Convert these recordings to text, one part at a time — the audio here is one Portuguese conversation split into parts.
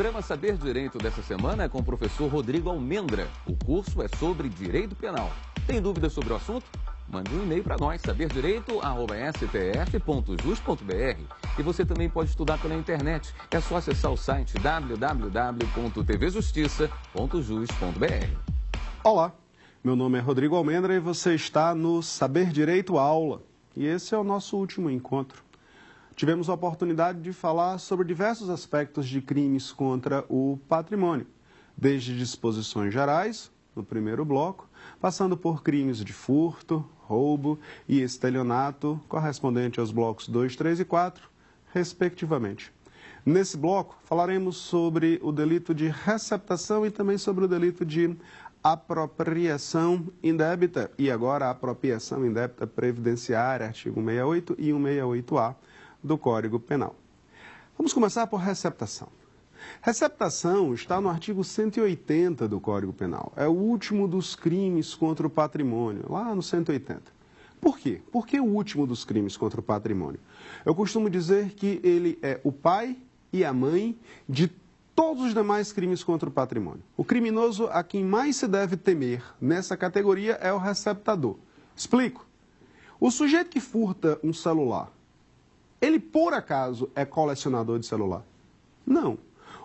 programa Saber Direito dessa semana é com o professor Rodrigo Almendra. O curso é sobre Direito Penal. Tem dúvidas sobre o assunto? Mande um e-mail para nós, saberdireito@stf.jus.br. E você também pode estudar pela internet. É só acessar o site www.tvjustiça.jus.br. Olá, meu nome é Rodrigo Almendra e você está no Saber Direito Aula. E esse é o nosso último encontro. Tivemos a oportunidade de falar sobre diversos aspectos de crimes contra o patrimônio, desde disposições gerais, no primeiro bloco, passando por crimes de furto, roubo e estelionato, correspondente aos blocos 2, 3 e 4, respectivamente. Nesse bloco, falaremos sobre o delito de receptação e também sobre o delito de apropriação indébita e agora a apropriação indébita previdenciária, artigo 168 e 168-A do Código Penal. Vamos começar por receptação. Receptação está no artigo 180 do Código Penal. É o último dos crimes contra o patrimônio, lá no 180. Por quê? Por que o último dos crimes contra o patrimônio? Eu costumo dizer que ele é o pai e a mãe de todos os demais crimes contra o patrimônio. O criminoso a quem mais se deve temer nessa categoria é o receptador. Explico. O sujeito que furta um celular, ele por acaso é colecionador de celular? Não.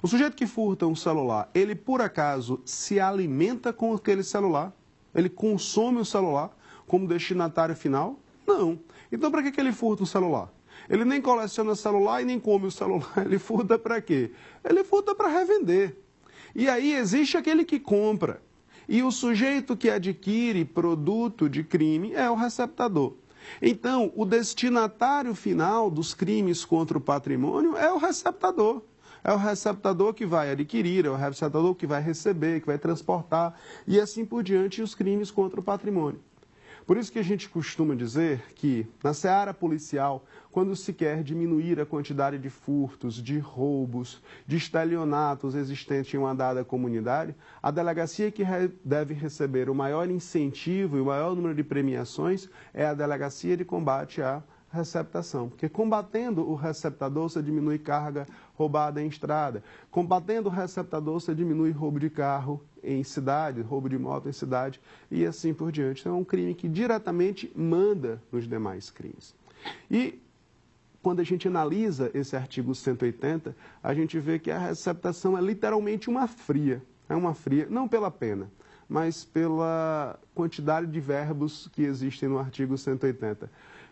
O sujeito que furta um celular, ele por acaso se alimenta com aquele celular? Ele consome o celular como destinatário final? Não. Então para que ele furta um celular? Ele nem coleciona celular e nem come o celular. Ele furta para quê? Ele furta para revender. E aí existe aquele que compra. E o sujeito que adquire produto de crime é o receptador. Então, o destinatário final dos crimes contra o patrimônio é o receptador. É o receptador que vai adquirir, é o receptador que vai receber, que vai transportar e assim por diante os crimes contra o patrimônio. Por isso que a gente costuma dizer que, na seara policial, quando se quer diminuir a quantidade de furtos, de roubos, de estelionatos existentes em uma dada comunidade, a delegacia que deve receber o maior incentivo e o maior número de premiações é a Delegacia de Combate à Receptação. Porque combatendo o receptador, você diminui carga roubada em estrada. Combatendo o receptador, você diminui roubo de carro em cidade, roubo de moto em cidade e assim por diante. Então, é um crime que diretamente manda nos demais crimes. E quando a gente analisa esse artigo 180, a gente vê que a receptação é literalmente uma fria. É uma fria, não pela pena, mas pela quantidade de verbos que existem no artigo 180.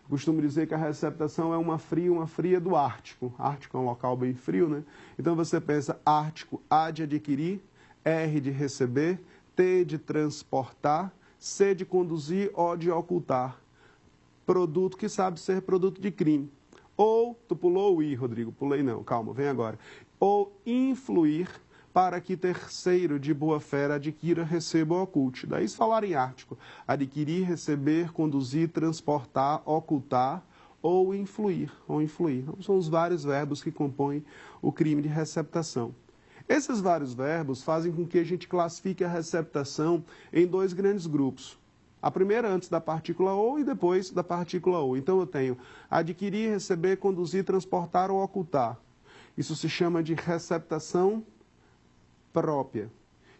Costumo dizer que a receptação é uma fria do Ártico. Ártico é um local bem frio, né? Então você pensa Ártico, A de adquirir, R de receber, T de transportar, C de conduzir, O de ocultar. Produto que sabe ser produto de crime. Ou, tu pulou o I, Rodrigo, pulei não, calma, vem agora. Ou influir para que terceiro de boa-fé adquira, receba ou oculte. Daí se falar em Ártico, adquirir, receber, conduzir, transportar, ocultar ou influir. Então, são os vários verbos que compõem o crime de receptação. Esses vários verbos fazem com que a gente classifique a receptação em dois grandes grupos. A primeira antes da partícula ou e depois da partícula ou. Então eu tenho adquirir, receber, conduzir, transportar ou ocultar. Isso se chama de receptação própria.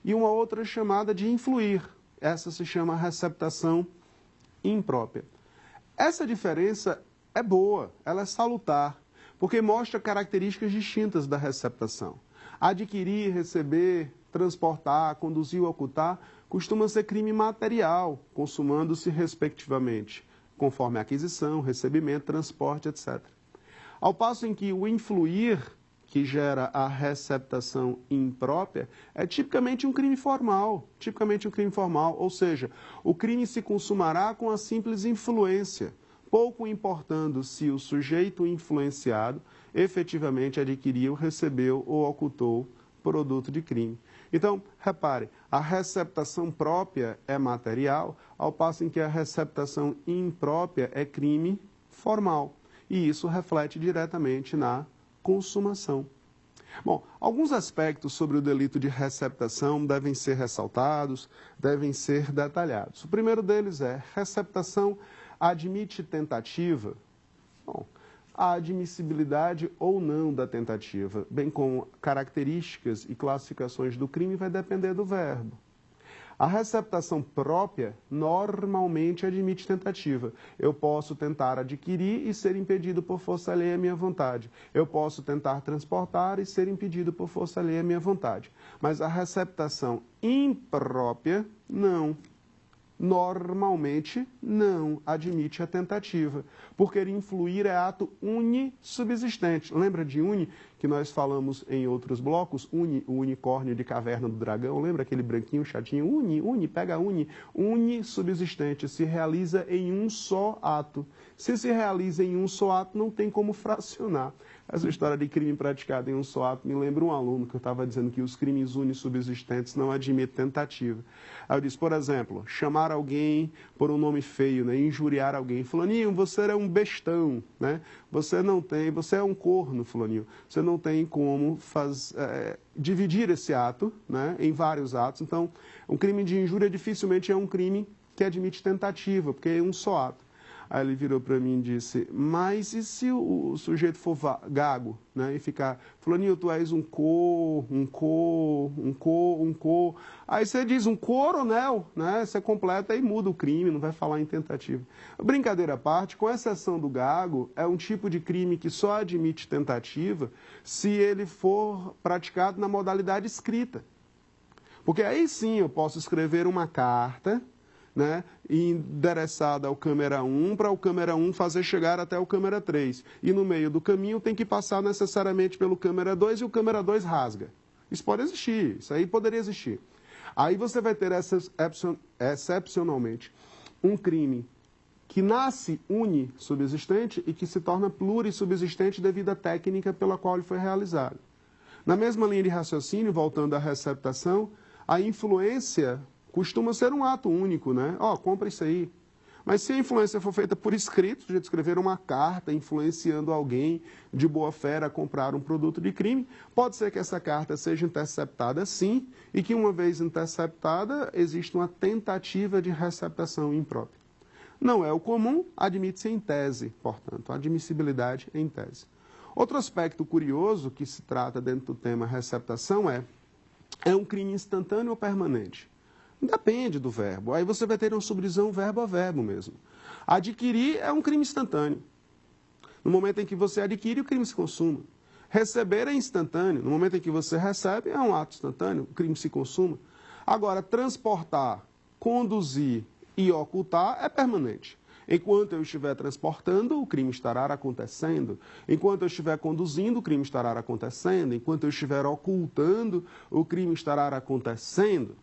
E uma outra chamada de influir. Essa se chama receptação imprópria. Essa diferença é boa, ela é salutar, porque mostra características distintas da receptação. Adquirir, receber, transportar, conduzir ou ocultar costuma ser crime material, consumando-se respectivamente, conforme a aquisição, recebimento, transporte, etc. Ao passo em que o influir, que gera a receptação imprópria, é tipicamente um crime formal, ou seja, o crime se consumará com a simples influência, pouco importando se o sujeito influenciado efetivamente adquiriu, recebeu ou ocultou produto de crime. Então, repare, a receptação própria é material, ao passo em que a receptação imprópria é crime formal. E isso reflete diretamente na consumação. Bom, alguns aspectos sobre o delito de receptação devem ser ressaltados, devem ser detalhados. O primeiro deles é: receptação admite tentativa? Bom, a admissibilidade ou não da tentativa, bem como características e classificações do crime, vai depender do verbo. A receptação própria normalmente admite tentativa. Eu posso tentar adquirir e ser impedido por força alheia à minha vontade. Eu posso tentar transportar e ser impedido por força alheia à minha vontade. Mas a receptação imprópria, não. Normalmente não admite a tentativa, porque influir é ato unissubsistente. Lembra de uni, que nós falamos em outros blocos? Uni, o unicórnio de Caverna do Dragão, lembra aquele branquinho chatinho? Pega uni. Unissubsistente, se realiza em um só ato. Se se realiza em um só ato, não tem como fracionar. Essa história de crime praticado em um só ato me lembra um aluno que eu estava dizendo que os crimes unissubsistentes não admitem tentativa. Aí eu disse, por exemplo, chamar alguém por um nome feio, né? Injuriar alguém. Fulaninho, você é um bestão, né? Você é um corno, fulaninho. Você não tem como dividir esse ato, né, em vários atos. Então, um crime de injúria dificilmente é um crime que admite tentativa, porque é um só ato. Aí ele virou para mim e disse, mas e se o sujeito for gago, né, e ficar, fulaninho, tu és um Aí você diz um coronel, né, você completa e muda o crime, não vai falar em tentativa. Brincadeira à parte, com exceção do gago, é um tipo de crime que só admite tentativa se ele for praticado na modalidade escrita. Porque aí sim eu posso escrever uma carta, né, endereçada ao câmera 1 para o câmera 1 fazer chegar até o câmera 3. E no meio do caminho tem que passar necessariamente pelo câmera 2 e o câmera 2 rasga. Isso pode existir, isso aí poderia existir. Aí você vai ter excepcionalmente um crime que nasce unissubsistente e que se torna plurissubsistente devido à técnica pela qual ele foi realizado. Na mesma linha de raciocínio, voltando à receptação, a influência costuma ser um ato único, né? Compra isso aí. Mas se a influência for feita por escrito, de escrever uma carta influenciando alguém de boa fé a comprar um produto de crime, pode ser que essa carta seja interceptada sim, e que uma vez interceptada, existe uma tentativa de receptação imprópria. Não é o comum, admite-se em tese, portanto, a admissibilidade em tese. Outro aspecto curioso que se trata dentro do tema receptação é um crime instantâneo ou permanente? Depende do verbo. Aí você vai ter uma subdivisão verbo a verbo mesmo. Adquirir é um crime instantâneo. No momento em que você adquire, o crime se consuma. Receber é instantâneo. No momento em que você recebe, é um ato instantâneo, o crime se consuma. Agora, transportar, conduzir e ocultar é permanente. Enquanto eu estiver transportando, o crime estará acontecendo. Enquanto eu estiver conduzindo, o crime estará acontecendo. Enquanto eu estiver ocultando, o crime estará acontecendo.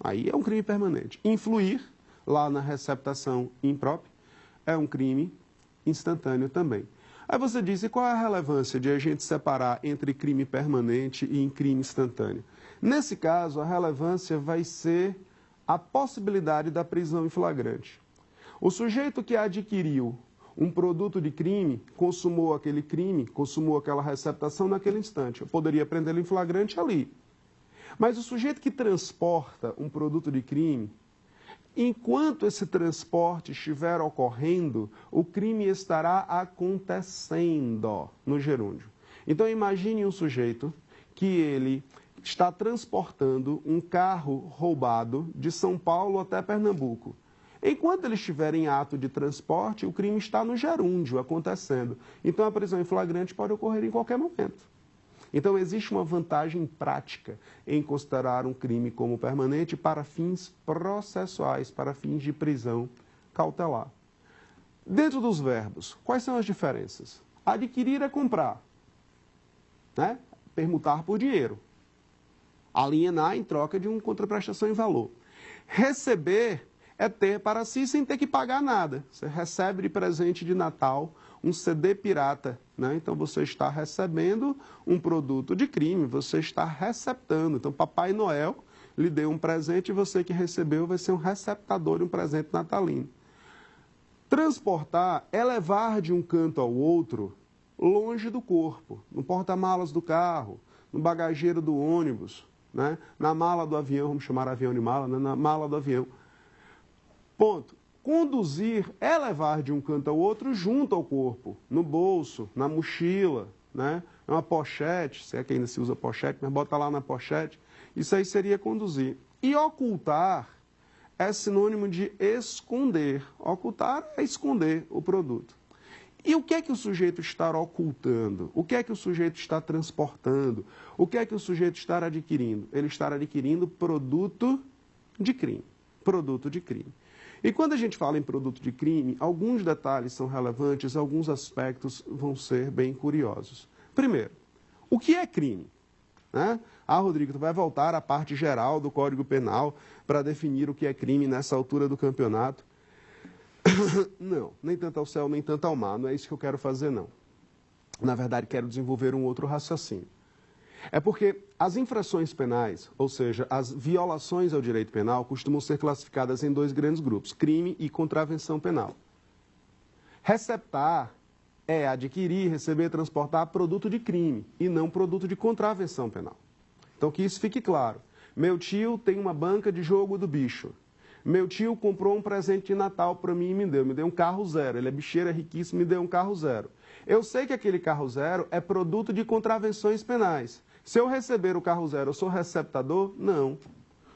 Aí é um crime permanente. Influir, lá na receptação imprópria, é um crime instantâneo também. Aí você diz, e qual é a relevância de a gente separar entre crime permanente e crime instantâneo? Nesse caso, a relevância vai ser a possibilidade da prisão em flagrante. O sujeito que adquiriu um produto de crime, consumou aquele crime, consumou aquela receptação naquele instante. Eu poderia prendê-lo em flagrante ali. Mas o sujeito que transporta um produto de crime, enquanto esse transporte estiver ocorrendo, o crime estará acontecendo no gerúndio. Então imagine um sujeito que ele está transportando um carro roubado de São Paulo até Pernambuco. Enquanto ele estiver em ato de transporte, o crime está no gerúndio acontecendo. Então a prisão em flagrante pode ocorrer em qualquer momento. Então, existe uma vantagem prática em considerar um crime como permanente para fins processuais, para fins de prisão cautelar. Dentro dos verbos, quais são as diferenças? Adquirir é comprar, né? Permutar por dinheiro. Alienar em troca de uma contraprestação em valor. Receber é ter para si sem ter que pagar nada. Você recebe de presente de Natal um CD pirata, né? Então você está recebendo um produto de crime, você está receptando. Então Papai Noel lhe deu um presente e você que recebeu vai ser um receptador de um presente natalino. Transportar é levar de um canto ao outro longe do corpo, no porta-malas do carro, no bagageiro do ônibus, né? Na mala do avião, vamos chamar avião de mala, né? Na mala do avião. Ponto. Conduzir é levar de um canto ao outro junto ao corpo, no bolso, na mochila, né? É uma pochete, se é que ainda se usa pochete, mas bota lá na pochete. Isso aí seria conduzir. E ocultar é sinônimo de esconder. Ocultar é esconder o produto. E o que é que o sujeito está ocultando? O que é que o sujeito está transportando? O que é que o sujeito está adquirindo? Ele está adquirindo produto de crime. Produto de crime. E quando a gente fala em produto de crime, alguns detalhes são relevantes, alguns aspectos vão ser bem curiosos. Primeiro, o que é crime? Né? Rodrigo, tu vai voltar à parte geral do Código Penal para definir o que é crime nessa altura do campeonato. Não, nem tanto ao céu, nem tanto ao mar. Não é isso que eu quero fazer, não. Na verdade, quero desenvolver um outro raciocínio. É porque as infrações penais, ou seja, as violações ao direito penal, costumam ser classificadas em dois grandes grupos, crime e contravenção penal. Receptar é adquirir, receber, transportar produto de crime e não produto de contravenção penal. Então, que isso fique claro. Meu tio tem uma banca de jogo do bicho. Meu tio comprou um presente de Natal para mim e me deu um carro zero. Ele é bicheiro, é riquíssimo, me deu um carro zero. Eu sei que aquele carro zero é produto de contravenções penais. Se eu receber o carro zero, eu sou receptador? Não,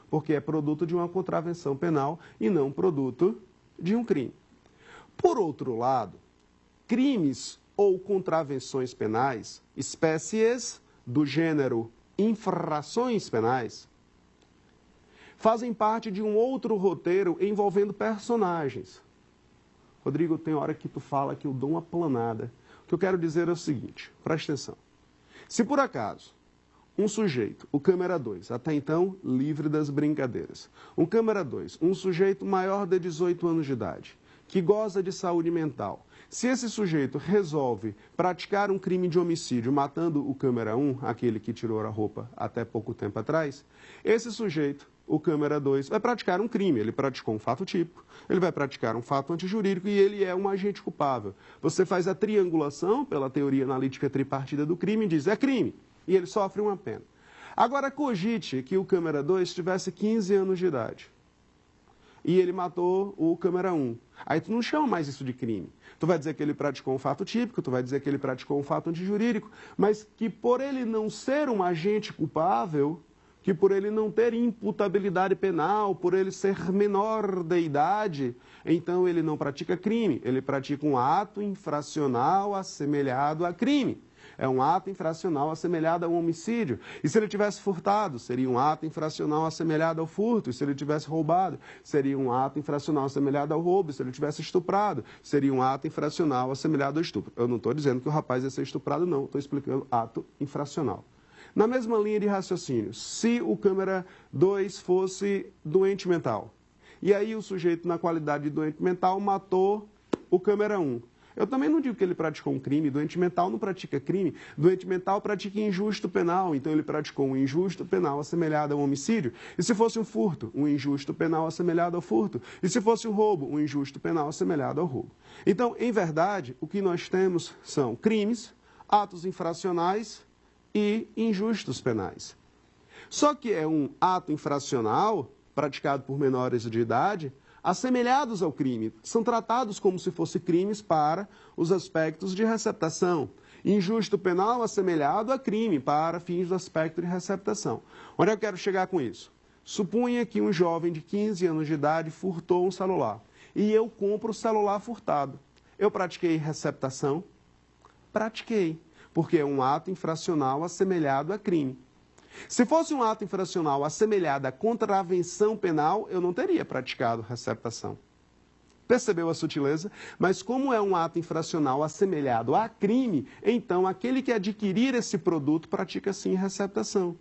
porque é produto de uma contravenção penal e não produto de um crime. Por outro lado, crimes ou contravenções penais, espécies do gênero infrações penais, fazem parte de um outro roteiro envolvendo personagens. Rodrigo, tem hora que tu fala que eu dou uma planada. O que eu quero dizer é o seguinte, presta atenção. Se por acaso um sujeito, o câmera 2, até então livre das brincadeiras, um câmera 2, um sujeito maior de 18 anos de idade, que goza de saúde mental, se esse sujeito resolve praticar um crime de homicídio matando o câmera 1, aquele que tirou a roupa até pouco tempo atrás, esse sujeito, o câmera 2, vai praticar um crime. Ele praticou um fato típico, ele vai praticar um fato antijurídico e ele é um agente culpável. Você faz a triangulação pela teoria analítica tripartida do crime e diz, é crime, e ele sofre uma pena. Agora, cogite que o câmera 2 tivesse 15 anos de idade e ele matou o câmera 1. Aí tu não chama mais isso de crime. Tu vai dizer que ele praticou um fato típico, tu vai dizer que ele praticou um fato antijurídico, mas que por ele não ser um agente culpável, que por ele não ter imputabilidade penal, por ele ser menor de idade, então ele não pratica crime, ele pratica um ato infracional assemelhado a crime. É um ato infracional assemelhado a um homicídio. E se ele tivesse furtado, seria um ato infracional assemelhado ao furto. E se ele tivesse roubado, seria um ato infracional assemelhado ao roubo. E se ele tivesse estuprado, seria um ato infracional assemelhado ao estupro. Eu não estou dizendo que o rapaz ia ser estuprado, não. Estou explicando ato infracional. Na mesma linha de raciocínio, se o câmera 2 fosse doente mental, e aí o sujeito, na qualidade de doente mental, matou o câmera 1. Eu também não digo que ele praticou um crime, doente mental não pratica crime, doente mental pratica injusto penal, então ele praticou um injusto penal assemelhado a um homicídio. E se fosse um furto, um injusto penal assemelhado ao furto. E se fosse um roubo, um injusto penal assemelhado ao roubo. Então, em verdade, o que nós temos são crimes, atos infracionais e injustos penais. Só que é um ato infracional praticado por menores de idade, assemelhados ao crime, são tratados como se fossem crimes para os aspectos de receptação. Injusto penal assemelhado a crime para fins do aspecto de receptação. Onde eu quero chegar com isso? Supunha que um jovem de 15 anos de idade furtou um celular e eu compro o celular furtado. Eu pratiquei receptação? Pratiquei, porque é um ato infracional assemelhado a crime. Se fosse um ato infracional assemelhado à contravenção penal, eu não teria praticado receptação. Percebeu a sutileza? Mas como é um ato infracional assemelhado a crime, então aquele que adquirir esse produto pratica sim receptação.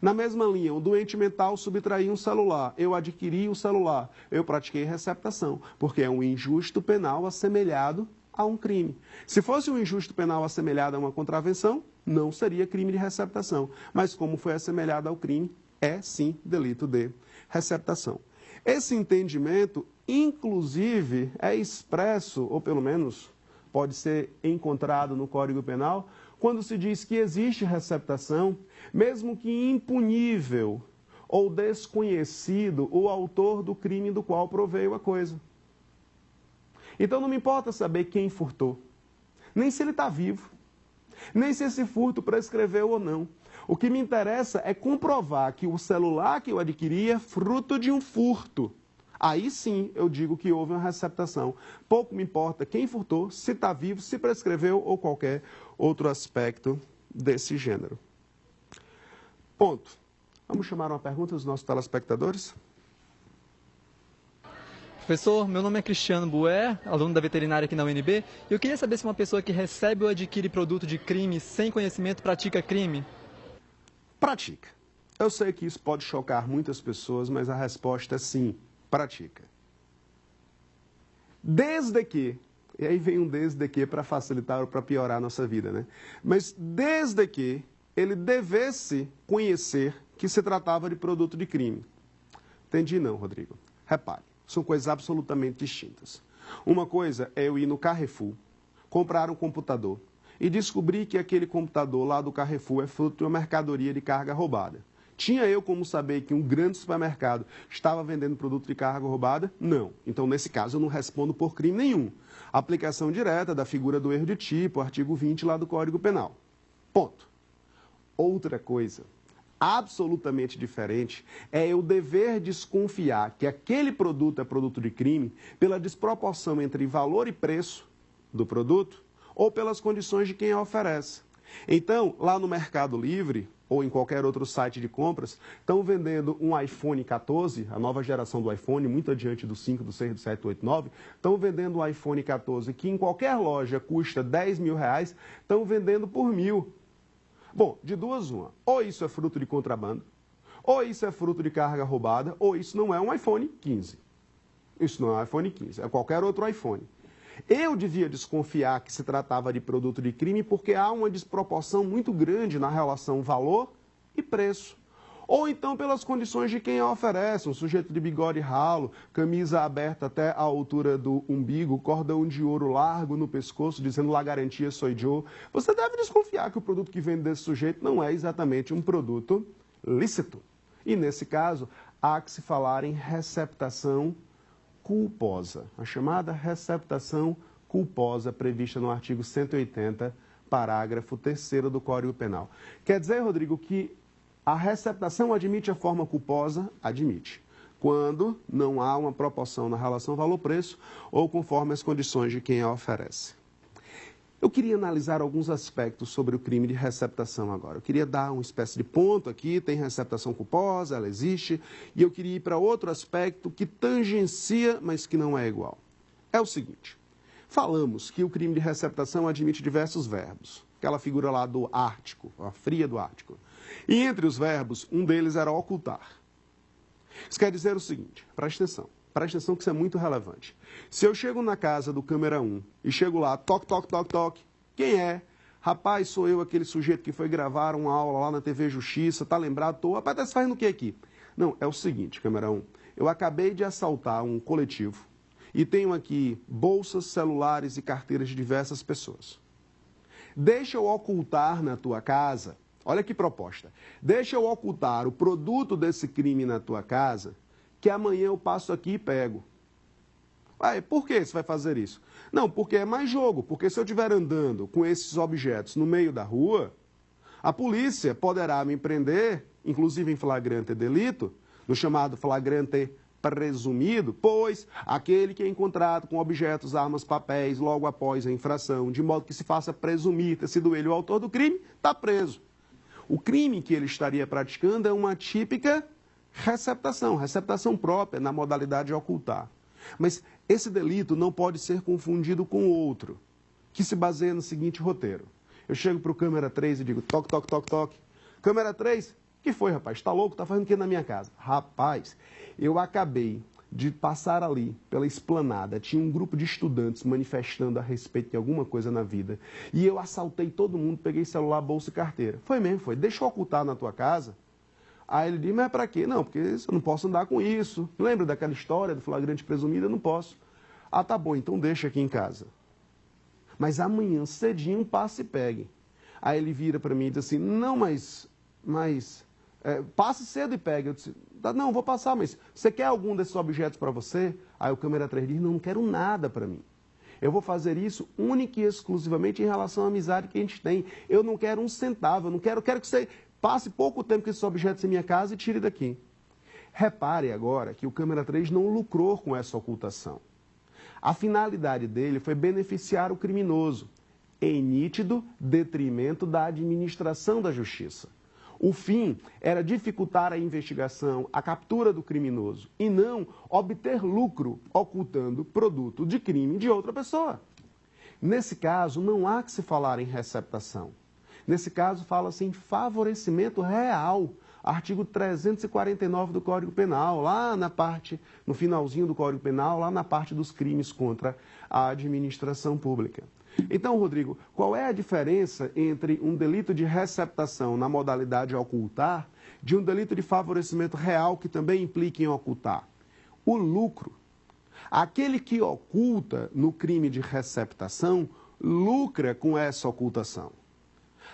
Na mesma linha, um doente mental subtrair um celular, eu adquiri o celular, eu pratiquei receptação, porque é um injusto penal assemelhado a um crime. Se fosse um injusto penal assemelhado a uma contravenção, não seria crime de receptação. Mas como foi assemelhado ao crime, é sim delito de receptação. Esse entendimento, inclusive, é expresso, ou pelo menos pode ser encontrado no Código Penal, quando se diz que existe receptação, mesmo que impunível ou desconhecido o autor do crime do qual proveio a coisa. Então não me importa saber quem furtou, nem se ele está vivo, nem se esse furto prescreveu ou não. O que me interessa é comprovar que o celular que eu adquiri é fruto de um furto. Aí sim eu digo que houve uma receptação. Pouco me importa quem furtou, se está vivo, se prescreveu ou qualquer outro aspecto desse gênero. Ponto. Vamos chamar uma pergunta dos nossos telespectadores? Professor, meu nome é Cristiano Buer, aluno da veterinária aqui na UNB, e eu queria saber se uma pessoa que recebe ou adquire produto de crime sem conhecimento pratica crime. Pratica. Eu sei que isso pode chocar muitas pessoas, mas a resposta é sim, pratica. Desde que, e aí vem um desde que para facilitar ou para piorar a nossa vida, né? Mas desde que ele devesse conhecer que se tratava de produto de crime. Entendi não, Rodrigo. Repare, são coisas absolutamente distintas. Uma coisa é eu ir no Carrefour, comprar um computador e descobrir que aquele computador lá do Carrefour é fruto de uma mercadoria de carga roubada. Tinha eu como saber que um grande supermercado estava vendendo produto de carga roubada? Não. Então, nesse caso, eu não respondo por crime nenhum. Aplicação direta da figura do erro de tipo, artigo 20 lá do Código Penal. Ponto. Outra coisa, absolutamente diferente, é eu dever desconfiar que aquele produto é produto de crime pela desproporção entre valor e preço do produto ou pelas condições de quem a oferece. Então, lá no Mercado Livre, ou em qualquer outro site de compras, estão vendendo um iPhone 14, a nova geração do iPhone, muito adiante do 5, do 6, do 7, do 8, 9, estão vendendo um iPhone 14 que em qualquer loja custa 10 mil reais, estão vendendo por 1.000. Bom, de duas uma, ou isso é fruto de contrabando, ou isso é fruto de carga roubada, ou isso não é um iPhone 15. Isso não é um iPhone 15, é qualquer outro iPhone. Eu devia desconfiar que se tratava de produto de crime porque há uma desproporção muito grande na relação valor e preço. Ou então pelas condições de quem a oferece, um sujeito de bigode ralo, camisa aberta até a altura do umbigo, cordão de ouro largo no pescoço, dizendo lá garantia sou Joe. Você deve desconfiar que o produto que vende desse sujeito não é exatamente um produto lícito. E nesse caso, há que se falar em receptação culposa, a chamada receptação culposa prevista no artigo 180, parágrafo 3º do Código Penal. Quer dizer, Rodrigo, que a receptação admite a forma culposa? Admite. Quando não há uma proporção na relação valor-preço ou conforme as condições de quem a oferece. Eu queria analisar alguns aspectos sobre o crime de receptação agora. Eu queria dar uma espécie de ponto aqui, tem receptação culposa, ela existe, e eu queria ir para outro aspecto que tangencia, mas que não é igual. É o seguinte, falamos que o crime de receptação admite diversos verbos, aquela figura lá do Ártico, a fria do Ártico. E entre os verbos, um deles era ocultar. Isso quer dizer o seguinte, presta atenção que isso é muito relevante. Se eu chego na casa do câmera 1 e chego lá, toque, toque, toque, toque, quem é? Rapaz, sou eu, aquele sujeito que foi gravar uma aula lá na TV Justiça, tá lembrado? Tô, rapaz, tá se fazendo o que aqui? Não, é o seguinte, câmera 1, eu acabei de assaltar um coletivo e tenho aqui bolsas, celulares e carteiras de diversas pessoas. Deixa eu ocultar na tua casa, olha que proposta, deixa eu ocultar o produto desse crime na tua casa, que amanhã eu passo aqui e pego. Ué, por que você vai fazer isso? Não, porque é mais jogo, porque se eu estiver andando com esses objetos no meio da rua, a polícia poderá me prender, inclusive em flagrante delito, no chamado flagrante presumido, pois aquele que é encontrado com objetos, armas, papéis, logo após a infração, de modo que se faça presumir ter sido ele o autor do crime, está preso. O crime que ele estaria praticando é uma típica receptação própria na modalidade de ocultar. Mas esse delito não pode ser confundido com outro, que se baseia no seguinte roteiro. Eu chego para o câmera 3 e digo, toque, toque, toque, toque. Câmera 3, que foi, rapaz? Está louco? Está fazendo o que na minha casa? Rapaz, eu acabei de passar ali pela esplanada, tinha um grupo de estudantes manifestando a respeito de alguma coisa na vida, e eu assaltei todo mundo, peguei celular, bolsa e carteira. Foi mesmo, foi. Deixa eu ocultar na tua casa. Aí ele disse, mas para quê? Não, porque eu não posso andar com isso. Lembra daquela história do flagrante presumido? Eu não posso. Ah, tá bom, então deixa aqui em casa. Mas amanhã, cedinho, passe e pegue. Aí ele vira para mim e diz assim, não, mas passe cedo e pegue. Eu disse, não, vou passar, mas você quer algum desses objetos para você? Aí o câmera 3 diz, não quero nada para mim. Eu vou fazer isso única e exclusivamente em relação à amizade que a gente tem. Eu não quero um centavo, eu não quero que você passe pouco tempo com esses objetos em minha casa e tire daqui. Repare agora que o câmera 3 não lucrou com essa ocultação. A finalidade dele foi beneficiar o criminoso, em nítido detrimento da administração da justiça. O fim era dificultar a investigação, a captura do criminoso, e não obter lucro ocultando produto de crime de outra pessoa. Nesse caso, não há que se falar em receptação. Nesse caso, fala-se em favorecimento real. Artigo 349 do Código Penal, lá na parte, no finalzinho do Código Penal, lá na parte dos crimes contra a administração pública. Então, Rodrigo, qual é a diferença entre um delito de receptação na modalidade ocultar de um delito de favorecimento real que também implica em ocultar? O lucro. Aquele que oculta no crime de receptação lucra com essa ocultação.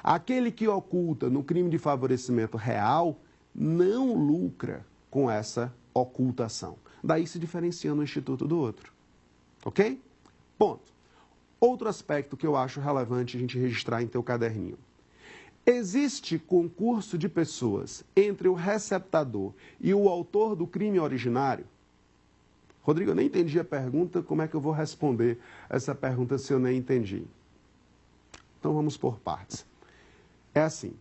Aquele que oculta no crime de favorecimento real não lucra com essa ocultação. Daí se diferenciando um instituto do outro. Ok? Ponto. Outro aspecto que eu acho relevante a gente registrar em teu caderninho. Existe concurso de pessoas entre o receptador e o autor do crime originário? Rodrigo, eu nem entendi a pergunta, como é que eu vou responder essa pergunta se eu nem entendi? Então vamos por partes. É assim,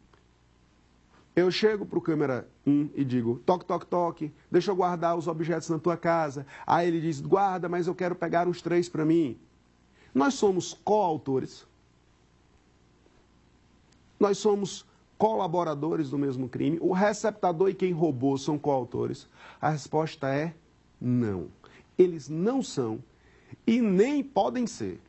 eu chego para o câmera 1 e digo, toque, toque, toque, deixa eu guardar os objetos na tua casa. Aí ele diz, guarda, mas eu quero pegar uns 3 para mim. Nós somos coautores, nós somos colaboradores do mesmo crime, o receptador e quem roubou são coautores. A resposta é não. Eles não são e nem podem ser.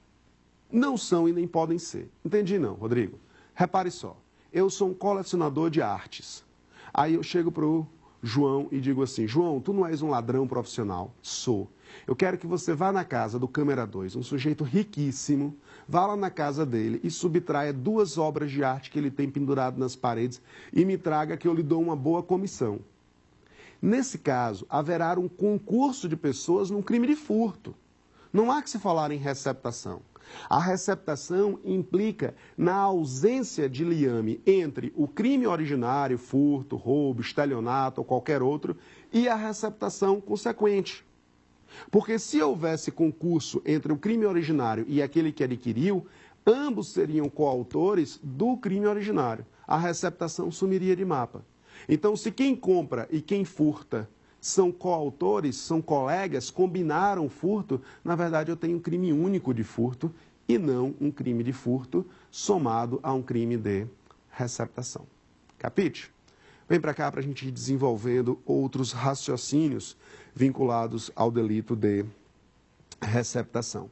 Não são e nem podem ser. Entendi não, Rodrigo? Repare só, eu sou um colecionador de artes. Aí eu chego para o João e digo assim, João, tu não és um ladrão profissional? Sou. Eu quero que você vá na casa do câmera 2, um sujeito riquíssimo, vá lá na casa dele e subtraia 2 obras de arte que ele tem pendurado nas paredes e me traga que eu lhe dou uma boa comissão. Nesse caso, haverá um concurso de pessoas num crime de furto. Não há que se falar em receptação. A receptação implica na ausência de liame entre o crime originário, furto, roubo, estelionato ou qualquer outro, e a receptação consequente. Porque se houvesse concurso entre o crime originário e aquele que adquiriu, ambos seriam coautores do crime originário. A receptação sumiria de mapa. Então, se quem compra e quem furta são coautores, são colegas, combinaram o furto, na verdade eu tenho um crime único de furto e não um crime de furto somado a um crime de receptação. Capite? Vem para cá para a gente ir desenvolvendo outros raciocínios vinculados ao delito de receptação.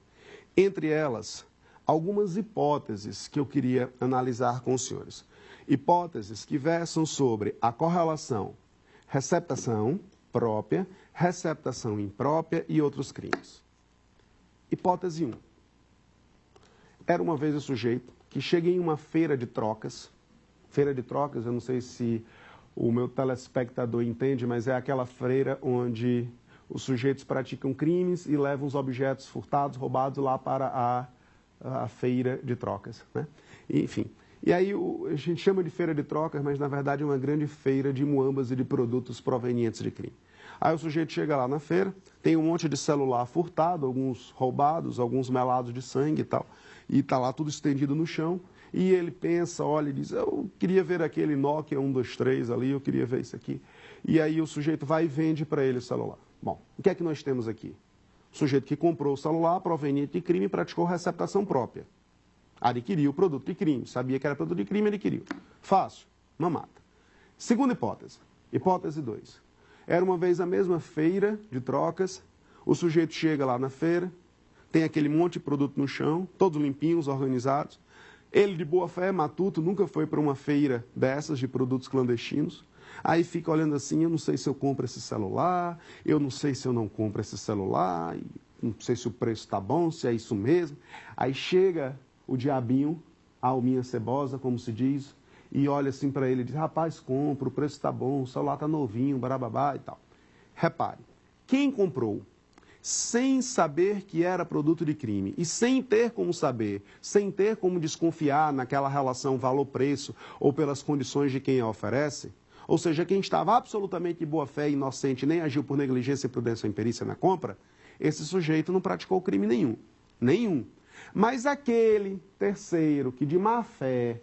Entre elas, algumas hipóteses que eu queria analisar com os senhores. Hipóteses que versam sobre a correlação receptação própria, receptação imprópria e outros crimes. Hipótese 1. Era uma vez o sujeito que chega em uma feira de trocas. Feira de trocas, eu não sei se o meu telespectador entende, mas é aquela feira onde os sujeitos praticam crimes e levam os objetos furtados, roubados lá para a feira de trocas, né? Enfim, e aí a gente chama de feira de trocas, mas na verdade é uma grande feira de muambas e de produtos provenientes de crime. Aí o sujeito chega lá na feira, tem um monte de celular furtado, alguns roubados, alguns melados de sangue e tal, e está lá tudo estendido no chão. E ele pensa, olha e diz, eu queria ver aquele Nokia 123 ali, eu queria ver isso aqui. E aí o sujeito vai e vende para ele o celular. Bom, o que é que nós temos aqui? O sujeito que comprou o celular proveniente de crime e praticou receptação própria. Adquiriu o produto de crime, sabia que era produto de crime, adquiriu. Fácil, não mata. Segunda hipótese, hipótese 2. Era uma vez a mesma feira de trocas, o sujeito chega lá na feira, tem aquele monte de produto no chão, todos limpinhos, organizados. Ele, de boa fé, matuto, nunca foi para uma feira dessas de produtos clandestinos. Aí fica olhando assim, eu não sei se eu compro esse celular, eu não sei se eu não compro esse celular, não sei se o preço está bom, se é isso mesmo. Aí chega o diabinho, a alminha cebosa, como se diz, e olha assim para ele e diz, rapaz, compra, o preço está bom, o celular está novinho, barababá e tal. Repare, quem comprou, sem saber que era produto de crime e sem ter como saber, sem ter como desconfiar naquela relação valor-preço ou pelas condições de quem a oferece, ou seja, quem estava absolutamente de boa fé e inocente nem agiu por negligência, imprudência ou imperícia na compra, esse sujeito não praticou crime nenhum. Nenhum. Mas aquele terceiro que de má fé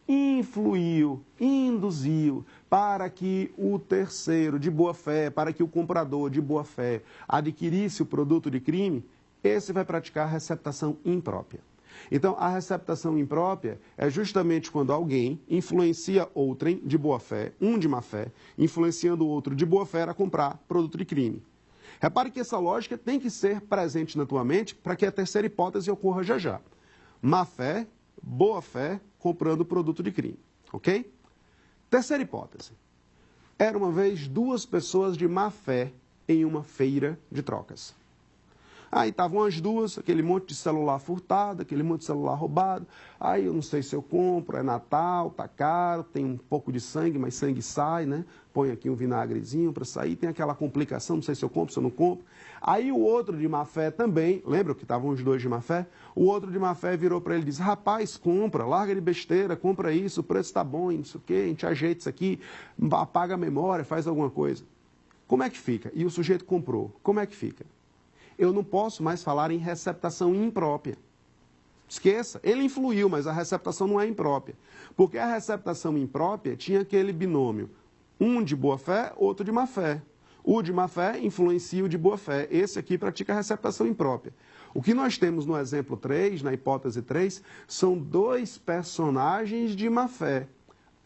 influiu, induziu para que o terceiro de boa fé, para que o comprador de boa fé adquirisse o produto de crime, esse vai praticar receptação imprópria. Então, a receptação imprópria é justamente quando alguém influencia outrem de boa fé, um de má fé, influenciando o outro de boa fé a comprar produto de crime. Repare que essa lógica tem que ser presente na tua mente para que a terceira hipótese ocorra já já. Má fé, boa fé, comprando produto de crime, ok? Terceira hipótese. Era uma vez duas pessoas de má fé em uma feira de trocas. Aí estavam as duas, aquele monte de celular furtado, aquele monte de celular roubado. Aí eu não sei se eu compro, é Natal, tá caro, tem um pouco de sangue, mas sangue sai, né? Põe aqui um vinagrezinho para sair, tem aquela complicação, não sei se eu compro, se eu não compro. Aí o outro de má fé também, lembra que estavam os dois de má fé? O outro de má fé virou para ele e disse, rapaz, compra, larga de besteira, compra isso, o preço está bom, não sei o quê, a gente ajeita isso aqui, apaga a memória, faz alguma coisa. Como é que fica? E o sujeito comprou, como é que fica? Eu não posso mais falar em receptação imprópria. Esqueça, ele influiu, mas a receptação não é imprópria. Porque a receptação imprópria tinha aquele binômio, um de boa fé, outro de má fé. O de má fé influencia o de boa fé. Esse aqui pratica a receptação imprópria. O que nós temos no exemplo 3, na hipótese 3, são dois personagens de má fé.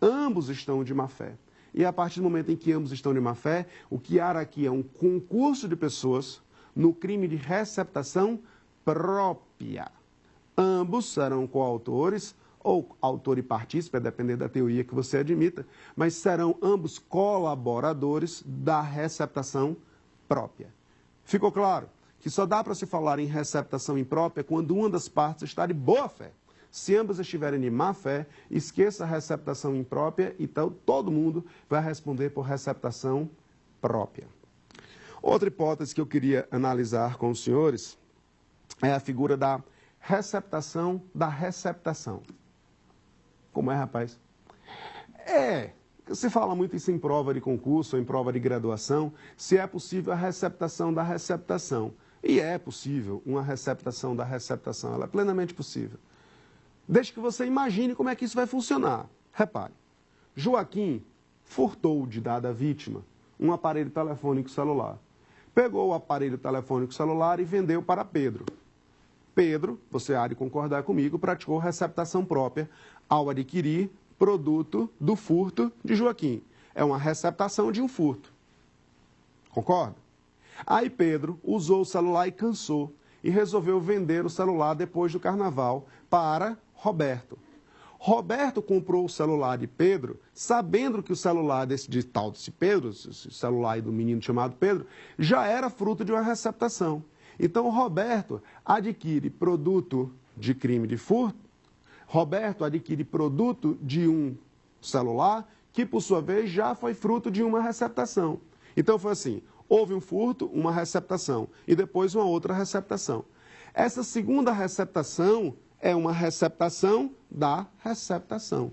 Ambos estão de má fé. E a partir do momento em que ambos estão de má fé, o que há aqui é um concurso de pessoas no crime de receptação própria. Ambos serão coautores, ou autor e partícipe, a depender da teoria que você admita, mas serão ambos colaboradores da receptação própria. Ficou claro que só dá para se falar em receptação imprópria quando uma das partes está de boa fé. Se ambas estiverem de má fé, esqueça a receptação imprópria, então todo mundo vai responder por receptação própria. Outra hipótese que eu queria analisar com os senhores é a figura da receptação da receptação. Como é, rapaz? Se fala muito isso em prova de concurso ou em prova de graduação, se é possível a receptação da receptação. E é possível uma receptação da receptação, ela é plenamente possível. Desde que você imagine como é que isso vai funcionar. Repare, Joaquim furtou de dada vítima um aparelho telefônico celular. Pegou o aparelho telefônico celular e vendeu para Pedro. Pedro, você há de concordar comigo, praticou receptação própria ao adquirir produto do furto de Joaquim. É uma receptação de um furto. Concorda? Aí Pedro usou o celular e cansou e resolveu vender o celular depois do carnaval para Roberto. Roberto comprou o celular de Pedro, sabendo que o celular desse Pedro, esse celular aí do menino chamado Pedro, já era fruto de uma receptação. Então, Roberto adquire produto de crime de furto, Roberto adquire produto de um celular que, por sua vez, já foi fruto de uma receptação. Então, foi assim, houve um furto, uma receptação, e depois uma outra receptação. Essa segunda receptação é uma receptação da receptação.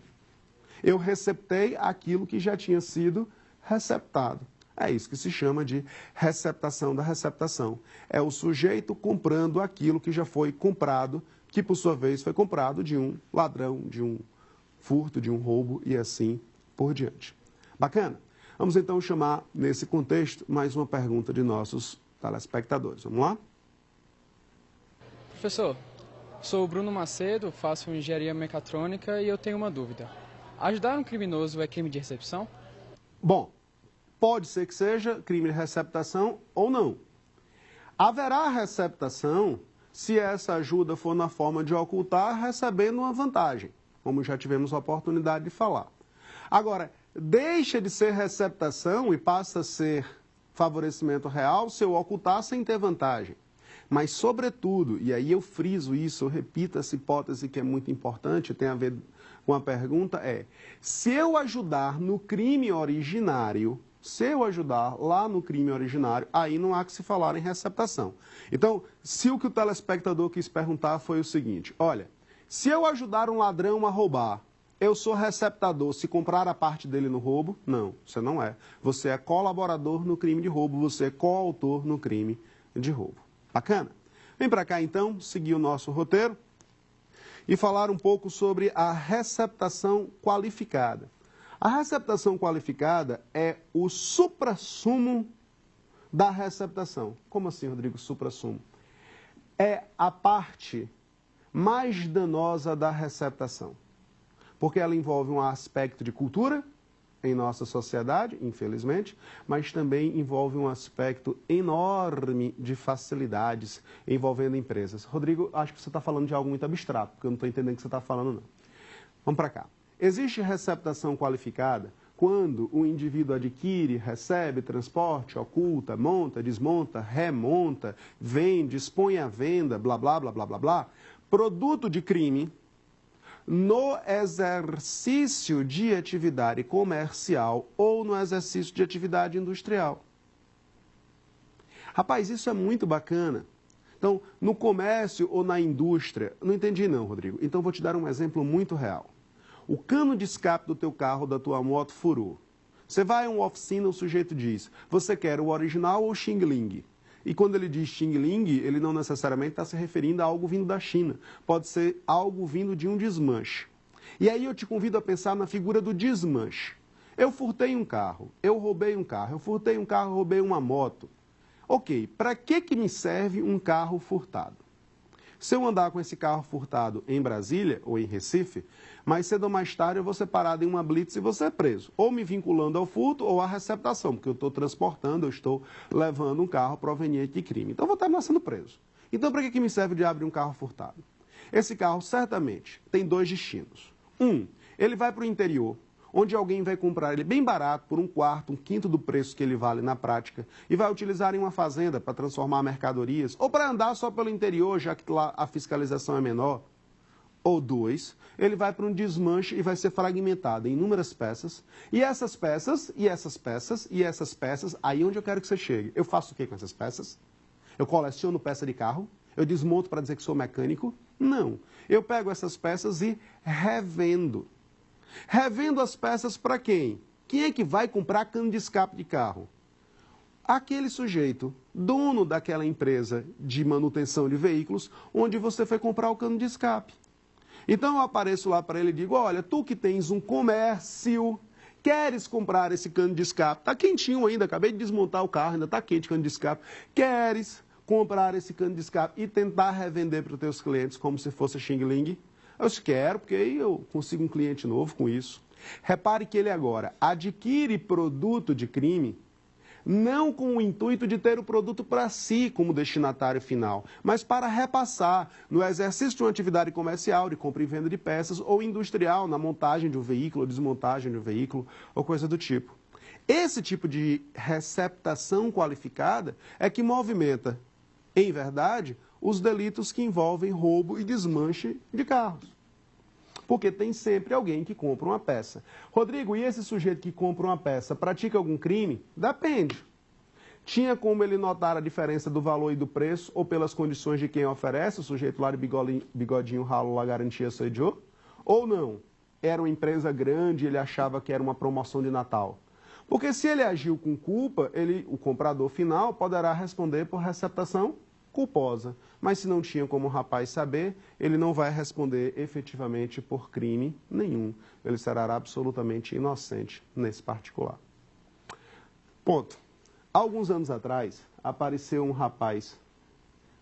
Eu receptei aquilo que já tinha sido receptado. É isso que se chama de receptação da receptação. É o sujeito comprando aquilo que já foi comprado, que por sua vez foi comprado de um ladrão, de um furto, de um roubo e assim por diante. Bacana? Vamos então chamar, nesse contexto, mais uma pergunta de nossos telespectadores. Vamos lá? Professor, sou o Bruno Macedo, faço engenharia mecatrônica e eu tenho uma dúvida. Ajudar um criminoso é crime de recepção? Bom, pode ser que seja crime de receptação ou não. Haverá receptação se essa ajuda for na forma de ocultar, recebendo uma vantagem, como já tivemos a oportunidade de falar. Agora, deixa de ser receptação e passa a ser favorecimento real se eu ocultar sem ter vantagem. Mas, sobretudo, e aí eu friso isso, eu repito essa hipótese que é muito importante, tem a ver com a pergunta, se eu ajudar no crime originário, Se eu ajudar lá no crime originário, aí não há que se falar em receptação. Então, se o que o telespectador quis perguntar foi o seguinte, olha, se eu ajudar um ladrão a roubar, eu sou receptador se comprar a parte dele no roubo? Não, você não é. Você é colaborador no crime de roubo, você é coautor no crime de roubo. Bacana? Vem para cá então, seguir o nosso roteiro e falar um pouco sobre a receptação qualificada. A receptação qualificada é o suprassumo da receptação. Como assim, Rodrigo, suprassumo? É a parte mais danosa da receptação, porque ela envolve um aspecto de cultura em nossa sociedade, infelizmente, mas também envolve um aspecto enorme de facilidades envolvendo empresas. Rodrigo, acho que você está falando de algo muito abstrato, porque eu não estou entendendo o que você está falando, não. Vamos para cá. Existe receptação qualificada quando o indivíduo adquire, recebe, transporte, oculta, monta, desmonta, remonta, vende, expõe à venda, blá, blá, blá, blá, blá, blá, produto de crime no exercício de atividade comercial ou no exercício de atividade industrial. Rapaz, isso é muito bacana. Então, no comércio ou na indústria, não entendi não, Rodrigo. Então, vou te dar um exemplo muito real. O cano de escape do teu carro ou da tua moto furou. Você vai a uma oficina, o sujeito diz, você quer o original ou o Xing Ling? E quando ele diz Xing Ling, ele não necessariamente está se referindo a algo vindo da China. Pode ser algo vindo de um desmanche. E aí eu te convido a pensar na figura do desmanche. Eu furtei um carro, eu roubei um carro, eu furtei um carro, roubei uma moto. Ok, para que me serve um carro furtado? Se eu andar com esse carro furtado em Brasília ou em Recife, mais cedo ou mais tarde eu vou ser parado em uma blitz e vou ser preso. Ou me vinculando ao furto ou à receptação, porque eu estou transportando, eu estou levando um carro proveniente de crime. Então eu vou estar sendo preso. Então para que me serve de abrir um carro furtado? Esse carro certamente tem dois destinos. Ele vai para o interior, onde alguém vai comprar ele bem barato, por um quarto, um quinto do preço que ele vale na prática, e vai utilizar em uma fazenda para transformar mercadorias, ou para andar só pelo interior, já que lá a fiscalização é menor. Ou 2, ele vai para um desmanche e vai ser fragmentado em inúmeras peças, e essas peças, e essas peças, e essas peças, aí onde eu quero que você chegue. Eu faço o que com essas peças? Eu coleciono peça de carro? Eu desmonto para dizer que sou mecânico? Não. Eu pego essas peças e revendo. Revendo as peças para quem? Quem é que vai comprar cano de escape de carro? Aquele sujeito, dono daquela empresa de manutenção de veículos, onde você foi comprar o cano de escape. Então eu apareço lá para ele e digo, olha, tu que tens um comércio, queres comprar esse cano de escape? Está quentinho ainda, acabei de desmontar o carro, ainda está quente o cano de escape. Queres comprar esse cano de escape e tentar revender para os teus clientes como se fosse Xing Ling? Eu quero, porque aí eu consigo um cliente novo com isso. Repare que ele agora adquire produto de crime, não com o intuito de ter o produto para si como destinatário final, mas para repassar no exercício de uma atividade comercial, de compra e venda de peças, ou industrial, na montagem de um veículo, ou desmontagem de um veículo, ou coisa do tipo. Esse tipo de receptação qualificada é que movimenta, em verdade, os delitos que envolvem roubo e desmanche de carros. Porque tem sempre alguém que compra uma peça. Rodrigo, e esse sujeito que compra uma peça pratica algum crime? Depende. Tinha como ele notar a diferença do valor e do preço, ou pelas condições de quem oferece, o sujeito lá de bigodinho ralo, la garantia sou eu? Ou não? Era uma empresa grande e ele achava que era uma promoção de Natal. Porque se ele agiu com culpa, o comprador final poderá responder por receptação culposa. Mas se não tinha como o rapaz saber, ele não vai responder efetivamente por crime nenhum. Ele será absolutamente inocente nesse particular. Ponto. Alguns anos atrás, apareceu um rapaz,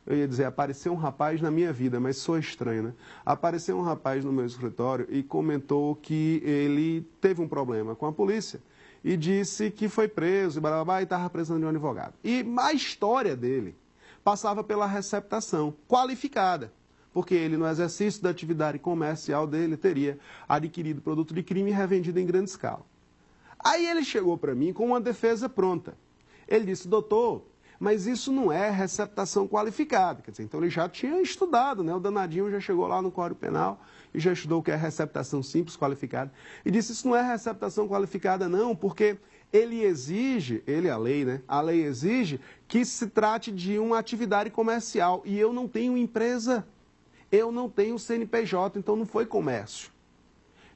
eu ia dizer, apareceu um rapaz na minha vida, mas sou estranho, né? Apareceu um rapaz no meu escritório e comentou que ele teve um problema com a polícia e disse que foi preso e estava precisando de um advogado. E a história dele passava pela receptação qualificada, porque ele, no exercício da atividade comercial dele, teria adquirido produto de crime e revendido em grande escala. Aí ele chegou para mim com uma defesa pronta. Ele disse, doutor, mas isso não é receptação qualificada. Quer dizer, então ele já tinha estudado, né? O danadinho já chegou lá no Código Penal e já estudou o que é receptação simples qualificada. E disse, isso não é receptação qualificada não, porque a lei, né? A lei exige que se trate de uma atividade comercial. E eu não tenho empresa, eu não tenho CNPJ, então não foi comércio.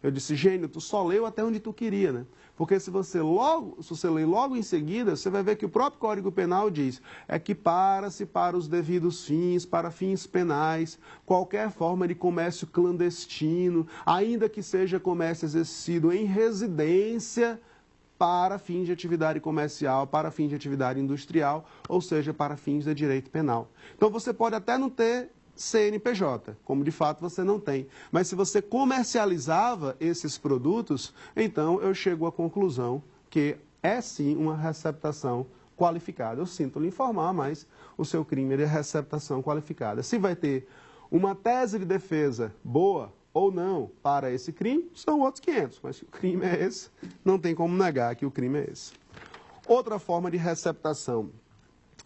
Eu disse, Gênio, tu só leu até onde tu queria, né? Porque se você lê logo em seguida, você vai ver que o próprio Código Penal diz equipara-se para os devidos fins, para fins penais, qualquer forma de comércio clandestino, ainda que seja comércio exercido em residência, para fins de atividade comercial, para fins de atividade industrial, ou seja, para fins de direito penal. Então você pode até não ter CNPJ, como de fato você não tem. Mas se você comercializava esses produtos, então eu chego à conclusão que é sim uma receptação qualificada. Eu sinto lhe informar, mas o seu crime é de receptação qualificada. Se vai ter uma tese de defesa boa ou não para esse crime, são outros 500. Mas o crime é esse, não tem como negar que o crime é esse. Outra forma de receptação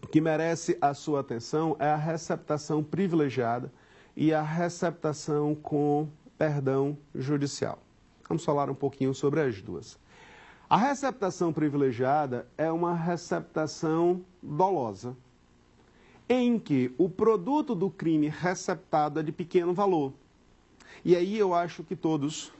que merece a sua atenção é a receptação privilegiada e a receptação com perdão judicial. Vamos falar um pouquinho sobre as duas. A receptação privilegiada é uma receptação dolosa, em que o produto do crime receptado é de pequeno valor. E aí eu acho que todos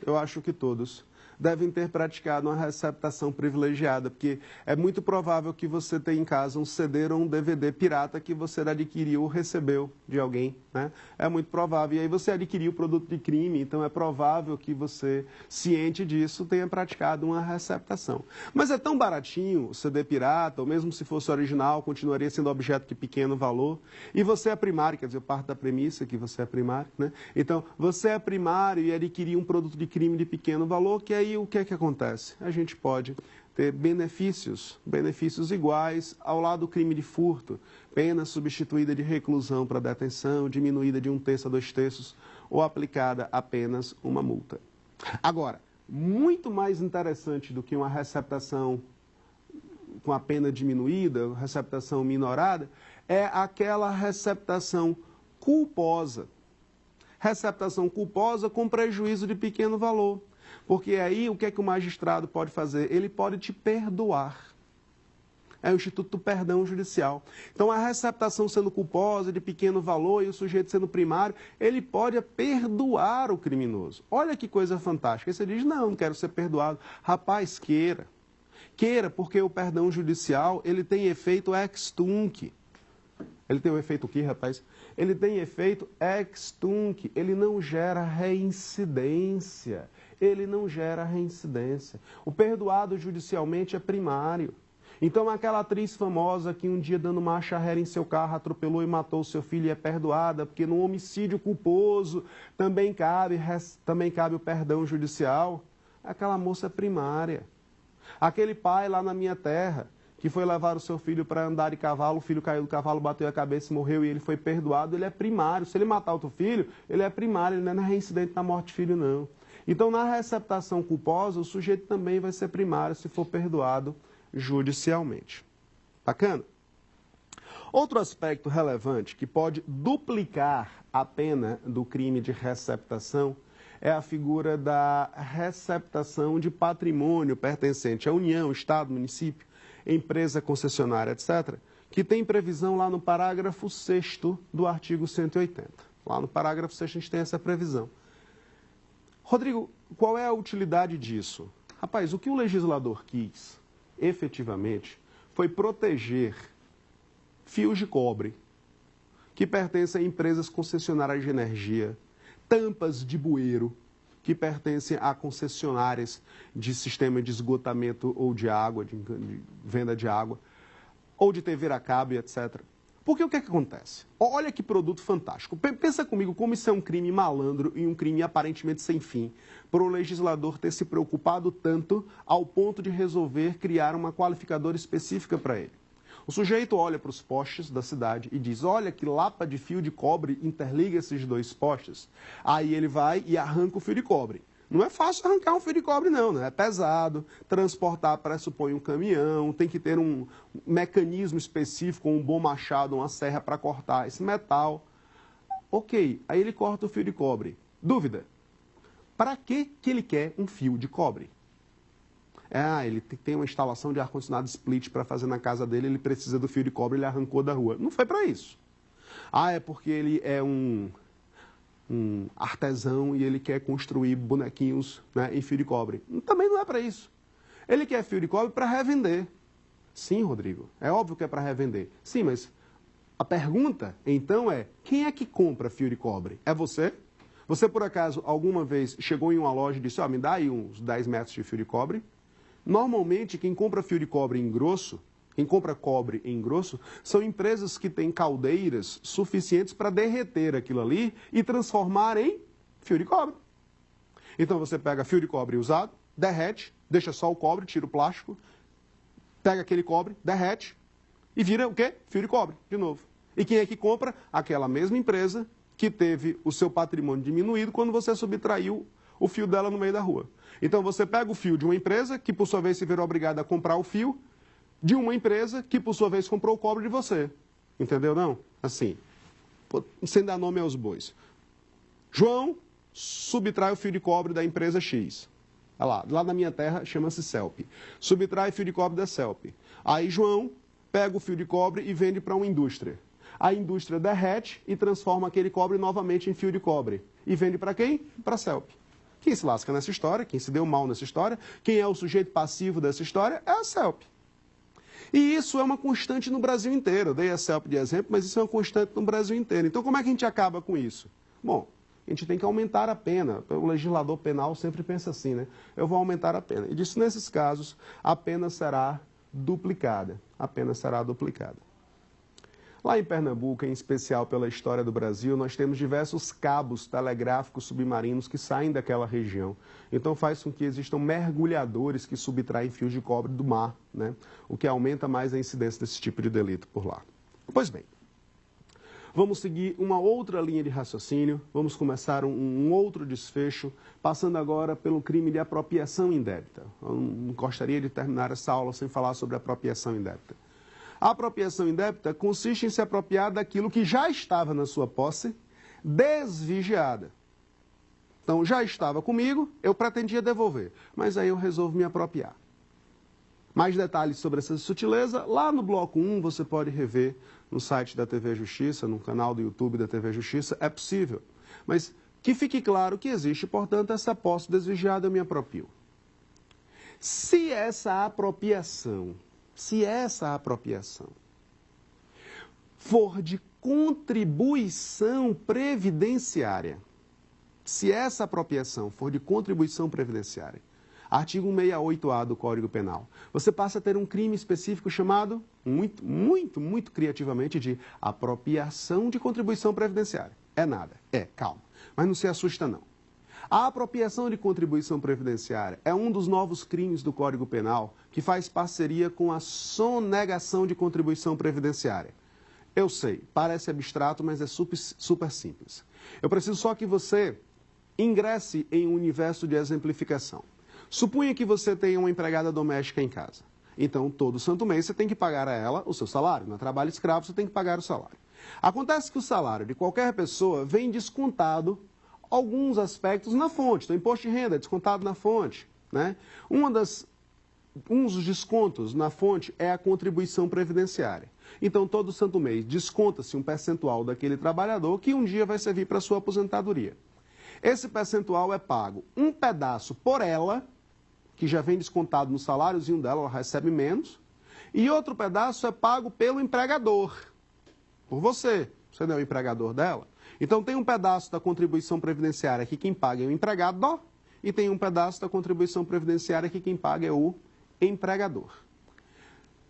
devem ter praticado uma receptação privilegiada, porque é muito provável que você tenha em casa um CD ou um DVD pirata que você adquiriu ou recebeu de alguém, né? É muito provável. E aí você adquiriu o produto de crime, então é provável que você, ciente disso, tenha praticado uma receptação. Mas é tão baratinho o CD pirata, ou mesmo se fosse original, continuaria sendo objeto de pequeno valor. E você é primário, quer dizer, eu parto da premissa que você é primário, né? Então, você é primário e adquiriu um produto de crime de pequeno valor, que aí o que é que acontece? A gente pode ter benefícios iguais ao lado do crime de furto, pena substituída de reclusão para detenção, diminuída de 1/3 a 2/3 ou aplicada apenas uma multa. Agora, muito mais interessante do que uma receptação com a pena diminuída, receptação minorada, é aquela receptação culposa. Receptação culposa com prejuízo de pequeno valor. Porque aí o que é que o magistrado pode fazer? Ele pode te perdoar. É o Instituto do Perdão Judicial. Então, a receptação sendo culposa, de pequeno valor, e o sujeito sendo primário, ele pode perdoar o criminoso. Olha que coisa fantástica. Aí você diz, não quero ser perdoado. Rapaz, queira. Queira, porque o perdão judicial, ele tem efeito ex tunc. Ele tem um efeito o quê, rapaz? Ele tem efeito ex tunc. Ele não gera reincidência. Ele não gera reincidência. O perdoado judicialmente é primário. Então, aquela atriz famosa que um dia, dando marcha ré em seu carro, atropelou e matou seu filho e é perdoada, porque no homicídio culposo também cabe o perdão judicial, aquela moça é primária. Aquele pai lá na minha terra, que foi levar o seu filho para andar de cavalo, o filho caiu do cavalo, bateu a cabeça e morreu, e ele foi perdoado, ele é primário. Se ele matar outro filho, ele é primário, ele não é reincidente na morte de filho, não. Então, na receptação culposa, o sujeito também vai ser primário se for perdoado judicialmente. Bacana? Outro aspecto relevante que pode duplicar a pena do crime de receptação é a figura da receptação de patrimônio pertencente à União, Estado, município, empresa concessionária, etc., que tem previsão lá no parágrafo 6º do artigo 180. Lá no parágrafo 6º a gente tem essa previsão. Rodrigo, qual é a utilidade disso? Rapaz, o que o legislador quis, efetivamente, foi proteger fios de cobre que pertencem a empresas concessionárias de energia, tampas de bueiro que pertencem a concessionárias de sistema de esgotamento ou de água, de venda de água, ou de TV a cabo, etc. Porque o que é que acontece? Olha que produto fantástico. Pensa comigo como isso é um crime malandro e um crime aparentemente sem fim, para o legislador ter se preocupado tanto ao ponto de resolver criar uma qualificadora específica para ele. O sujeito olha para os postes da cidade e diz, olha que lapa de fio de cobre interliga esses dois postes. Aí ele vai e arranca o fio de cobre. Não é fácil arrancar um fio de cobre, não, né? É pesado, transportar pressupõe um caminhão, tem que ter um mecanismo específico, um bom machado, uma serra para cortar esse metal. Ok, aí ele corta o fio de cobre. Dúvida, para que ele quer um fio de cobre? Ele tem uma instalação de ar-condicionado split para fazer na casa dele, ele precisa do fio de cobre, ele arrancou da rua. Não foi para isso. É porque ele é um artesão e ele quer construir bonequinhos, né, em fio de cobre. Também não é para isso. Ele quer fio de cobre para revender. Sim, Rodrigo, é óbvio que é para revender. Sim, mas a pergunta, então, é: quem é que compra fio de cobre? É você? Você, por acaso, alguma vez chegou em uma loja e disse: me dá aí uns 10 metros de fio de cobre? Normalmente, quem compra fio de cobre em grosso, quem compra cobre em grosso, são empresas que têm caldeiras suficientes para derreter aquilo ali e transformar em fio de cobre. Então, você pega fio de cobre usado, derrete, deixa só o cobre, tira o plástico, pega aquele cobre, derrete e vira o quê? Fio de cobre, de novo. E quem é que compra? Aquela mesma empresa que teve o seu patrimônio diminuído quando você subtraiu o fio dela no meio da rua. Então, você pega o fio de uma empresa, que por sua vez se virou obrigada a comprar o fio de uma empresa, que por sua vez comprou o cobre de você. Entendeu, não? Assim, sem dar nome aos bois. João subtrai o fio de cobre da empresa X. Lá na minha terra chama-se CELP. Subtrai fio de cobre da CELP. Aí João pega o fio de cobre e vende para uma indústria. A indústria derrete e transforma aquele cobre novamente em fio de cobre. E vende para quem? Para a CELP. Quem se lasca nessa história, quem se deu mal nessa história, quem é o sujeito passivo dessa história é a CELP. E isso é uma constante no Brasil inteiro. Eu dei a CELP de exemplo, mas isso é uma constante no Brasil inteiro. Então, como é que a gente acaba com isso? Bom, a gente tem que aumentar a pena. O legislador penal sempre pensa assim, né? Eu vou aumentar a pena. E disso, nesses casos, a pena será duplicada. A pena será duplicada. Lá em Pernambuco, em especial pela história do Brasil, nós temos diversos cabos telegráficos submarinos que saem daquela região. Então faz com que existam mergulhadores que subtraem fios de cobre do mar, né? O que aumenta mais a incidência desse tipo de delito por lá. Pois bem, vamos seguir uma outra linha de raciocínio, vamos começar um outro desfecho, passando agora pelo crime de apropriação indébita. Eu não gostaria de terminar essa aula sem falar sobre apropriação indébita. A apropriação indébita consiste em se apropriar daquilo que já estava na sua posse, desvigiada. Então, já estava comigo, eu pretendia devolver, mas aí eu resolvo me apropriar. Mais detalhes sobre essa sutileza, lá no bloco 1 você pode rever no site da TV Justiça, no canal do YouTube da TV Justiça, é possível. Mas que fique claro que existe, portanto, essa posse desvigiada, eu me aproprio. Se essa apropriação for de contribuição previdenciária, artigo 168A do Código Penal, você passa a ter um crime específico chamado, muito criativamente, de apropriação de contribuição previdenciária. É nada, calma, mas não se assusta não. A apropriação de contribuição previdenciária é um dos novos crimes do Código Penal que faz parceria com a sonegação de contribuição previdenciária. Eu sei, parece abstrato, mas é super simples. Eu preciso só que você ingresse em um universo de exemplificação. Suponha que você tenha uma empregada doméstica em casa. Então, todo santo mês você tem que pagar a ela o seu salário. No trabalho escravo, você tem que pagar o salário. Acontece que o salário de qualquer pessoa vem descontado alguns aspectos na fonte. Então, imposto de renda é descontado na fonte, né? Um dos descontos na fonte é a contribuição previdenciária. Então, todo santo mês desconta-se um percentual daquele trabalhador que um dia vai servir para a sua aposentadoria. Esse percentual é pago um pedaço por ela, que já vem descontado no saláriozinho dela, ela recebe menos, e outro pedaço é pago pelo empregador, por você. Você não é o empregador dela? Então, tem um pedaço da contribuição previdenciária que quem paga é o empregado, e tem um pedaço da contribuição previdenciária que quem paga é o empregador.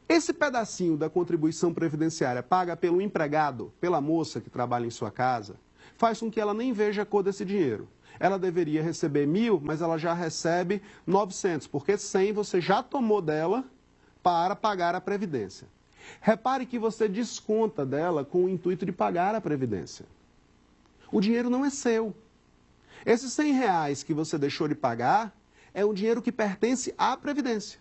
Esse pedacinho da contribuição previdenciária paga pelo empregado, pela moça que trabalha em sua casa, faz com que ela nem veja a cor desse dinheiro. Ela deveria receber 1.000, mas ela já recebe 900, porque 100 você já tomou dela para pagar a previdência. Repare que você desconta dela com o intuito de pagar a previdência. O dinheiro não é seu. Esses R$100 que você deixou de pagar é um dinheiro que pertence à Previdência.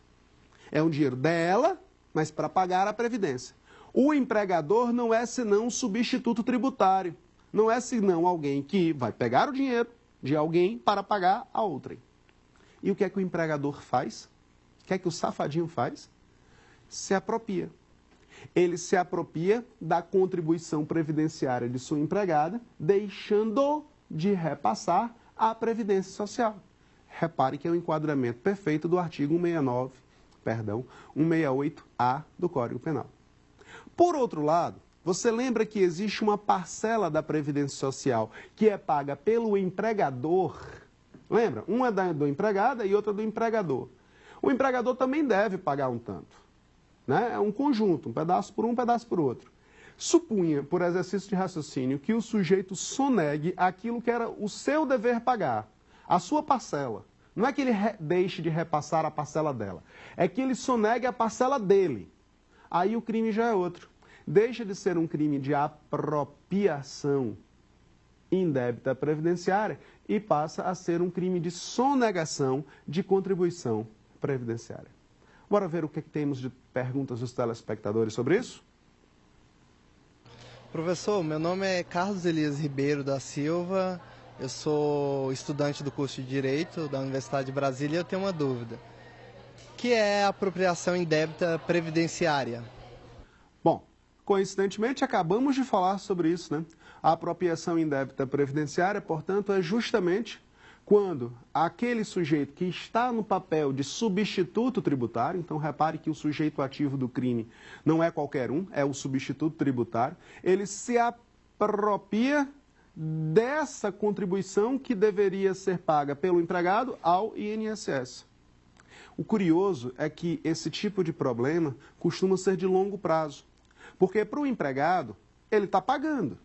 É um dinheiro dela, mas para pagar a Previdência. O empregador não é senão um substituto tributário. Não é senão alguém que vai pegar o dinheiro de alguém para pagar a outrem. E o que é que o empregador faz? O que é que o safadinho faz? Se apropria. Ele se apropria da contribuição previdenciária de sua empregada, deixando de repassar à Previdência Social. Repare que é o enquadramento perfeito do artigo 168-A do Código Penal. Por outro lado, você lembra que existe uma parcela da Previdência Social que é paga pelo empregador? Lembra? Uma é do empregado e outra do empregador. O empregador também deve pagar um tanto. Né? É um conjunto, um pedaço por um pedaço por outro. Supunha, por exercício de raciocínio, que o sujeito sonegue aquilo que era o seu dever pagar, a sua parcela. Não é que ele deixe de repassar a parcela dela, é que ele sonegue a parcela dele. Aí o crime já é outro. Deixa de ser um crime de apropriação indébita previdenciária e passa a ser um crime de sonegação de contribuição previdenciária. Bora ver o que temos de perguntas dos telespectadores sobre isso? Professor, meu nome é Carlos Elias Ribeiro da Silva, eu sou estudante do curso de Direito da Universidade de Brasília e eu tenho uma dúvida. O que é apropriação indébita previdenciária? Bom, coincidentemente acabamos de falar sobre isso, né? A apropriação indébita previdenciária, portanto, é justamente quando aquele sujeito que está no papel de substituto tributário, então repare que o sujeito ativo do crime não é qualquer um, é o substituto tributário, ele se apropria dessa contribuição que deveria ser paga pelo empregado ao INSS. O curioso é que esse tipo de problema costuma ser de longo prazo, porque para o empregado ele está pagando.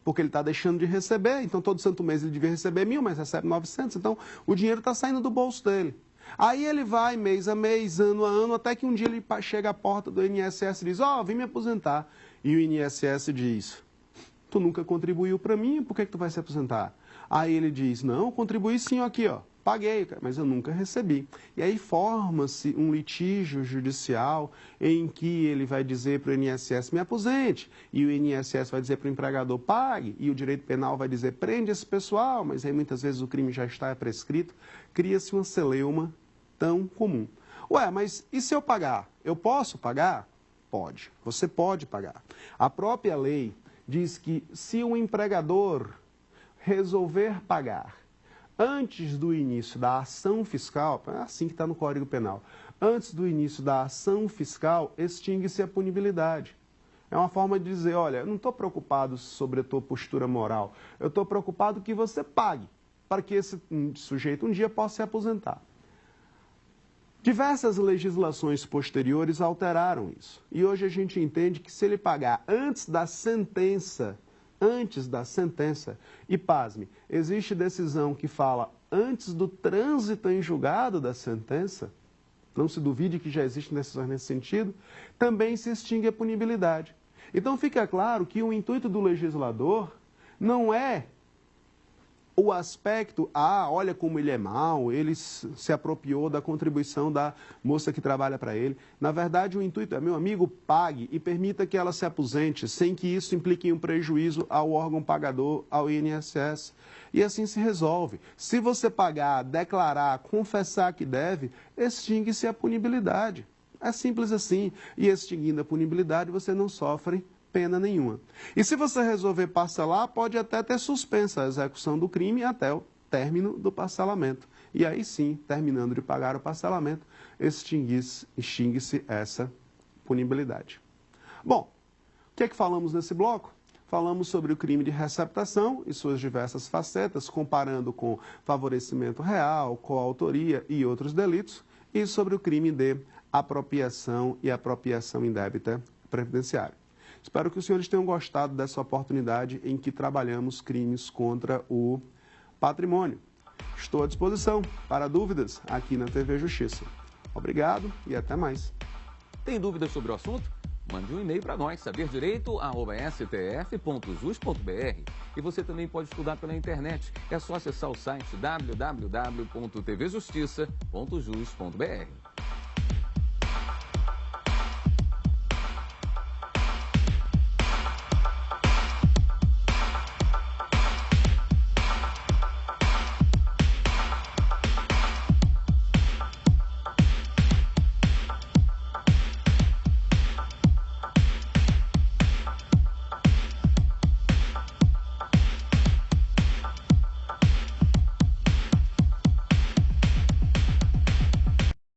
Porque ele está deixando de receber, então todo santo mês ele devia receber 1.000, mas recebe 900, então o dinheiro está saindo do bolso dele. Aí ele vai mês a mês, ano a ano, até que um dia ele chega à porta do INSS e diz, vim me aposentar. E o INSS diz, tu nunca contribuiu para mim, por que tu vai se aposentar? Aí ele diz, não, contribuí sim aqui, paguei, mas eu nunca recebi. E aí forma-se um litígio judicial em que ele vai dizer para o INSS, me aposente, e o INSS vai dizer para o empregador, pague, e o direito penal vai dizer, prende esse pessoal, mas aí muitas vezes o crime já está prescrito, cria-se uma celeuma tão comum. Ué, mas e se eu pagar? Eu posso pagar? Pode, você pode pagar. A própria lei diz que se um empregador resolver pagar antes do início da ação fiscal, é assim que está no Código Penal, antes do início da ação fiscal, extingue-se a punibilidade. É uma forma de dizer, olha, eu não estou preocupado sobre a tua postura moral, eu estou preocupado que você pague, para que esse sujeito um dia possa se aposentar. Diversas legislações posteriores alteraram isso. E hoje a gente entende que se ele pagar antes da sentença, e pasme, existe decisão que fala antes do trânsito em julgado da sentença, não se duvide que já existem decisões nesse sentido, também se extingue a punibilidade. Então fica claro que o intuito do legislador não é o aspecto, olha como ele é mau, ele se apropriou da contribuição da moça que trabalha para ele. Na verdade, o intuito é, meu amigo, pague e permita que ela se aposente, sem que isso implique um prejuízo ao órgão pagador, ao INSS. E assim se resolve. Se você pagar, declarar, confessar que deve, extingue-se a punibilidade. É simples assim. E extinguindo a punibilidade, você não sofre pena nenhuma. E se você resolver parcelar, pode até ter suspensa a execução do crime até o término do parcelamento. E aí sim, terminando de pagar o parcelamento, extingue-se essa punibilidade. Bom, o que é que falamos nesse bloco? Falamos sobre o crime de receptação e suas diversas facetas, comparando com favorecimento real, coautoria e outros delitos, e sobre o crime de apropriação e apropriação indébita previdenciária. Espero que os senhores tenham gostado dessa oportunidade em que trabalhamos crimes contra o patrimônio. Estou à disposição para dúvidas aqui na TV Justiça. Obrigado e até mais. Tem dúvidas sobre o assunto? Mande um e-mail para nós, saberdireito@stf.jus.br. E você também pode estudar pela internet. É só acessar o site www.tvjustiça.jus.br.